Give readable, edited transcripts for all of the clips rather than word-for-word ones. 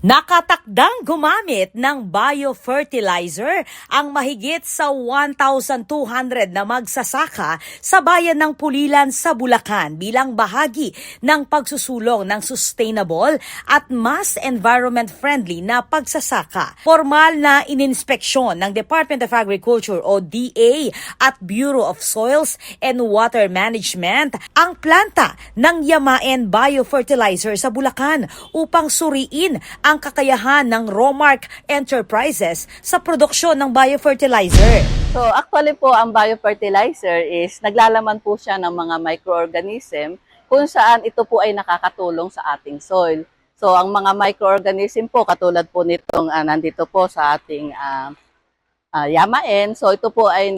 Nakatakdang gumamit ng biofertilizer ang mahigit sa 1,200 na magsasaka sa bayan ng Pulilan sa Bulacan bilang bahagi ng pagsusulong ng sustainable at mas environment-friendly na pagsasaka. Formal na ininspeksyon ng Department of Agriculture o DA at Bureau of Soils and Water Management ang planta ng Yamaen Biofertilizer sa Bulacan upang suriin ang kakayahan ng Romark Enterprises sa produksyon ng biofertilizer. So actually po ang biofertilizer is naglalaman po siya ng mga microorganism kung saan ito po ay nakakatulong sa ating soil. So ang mga microorganism po katulad po nitong nandito po sa ating Yamaen. So ito po ay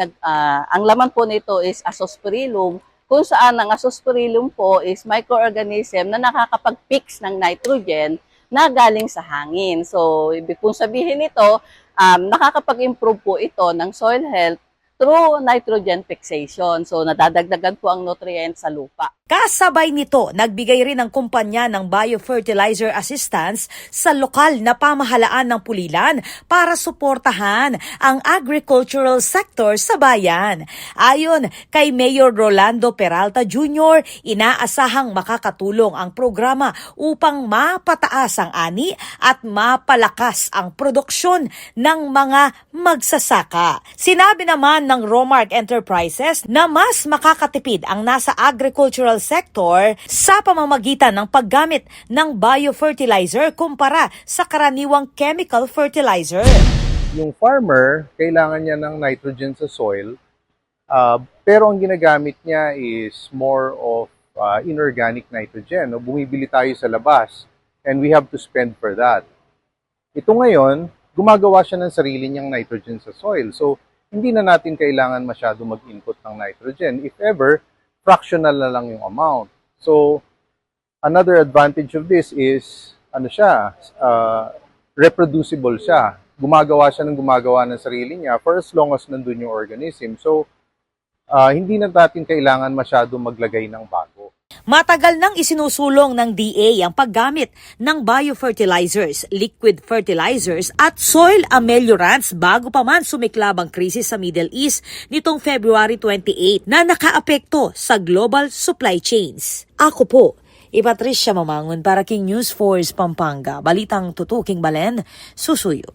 ang laman po nito is Azospirillum, kung saan ang Azospirillum po is microorganism na nakakapag-fix ng nitrogen na galing sa hangin. So, ibig pong sabihin nito, nakakapag-improve po ito ng soil health through nitrogen fixation. So, nadadagdagan po ang nutrients sa lupa. Kasabay nito, nagbigay rin ang kumpanya ng biofertilizer assistance sa lokal na pamahalaan ng Pulilan para suportahan ang agricultural sector sa bayan. Ayon kay Mayor Rolando Peralta Jr., inaasahang makakatulong ang programa upang mapataas ang ani at mapalakas ang produksyon ng mga magsasaka. Sinabi naman ng Romark Enterprises na mas makakatipid ang nasa agricultural sector sa pamamagitan ng paggamit ng biofertilizer kumpara sa karaniwang chemical fertilizer. Yung farmer, kailangan niya ng nitrogen sa soil, pero ang ginagamit niya is more of inorganic nitrogen. Bumibili tayo sa labas and we have to spend for that. Ito ngayon, gumagawa siya ng sarili niyang nitrogen sa soil. So, hindi na natin kailangan masyado mag-input ng nitrogen. If ever, fractional na lang yung amount. So, another advantage of this is, reproducible siya. Gumagawa siya ng sarili niya for as long as nandun yung organism. So, hindi na natin kailangan masyado maglagay ng bago. Matagal nang isinusulong ng DA ang paggamit ng biofertilizers, liquid fertilizers at soil ameliorants bago pa man sumiklab ang krisis sa Middle East nitong February 28 na nakaapekto sa global supply chains. Ako po, Patricia Mamangon para King News Force Pampanga. Balitang tutuking Balen, susuyo.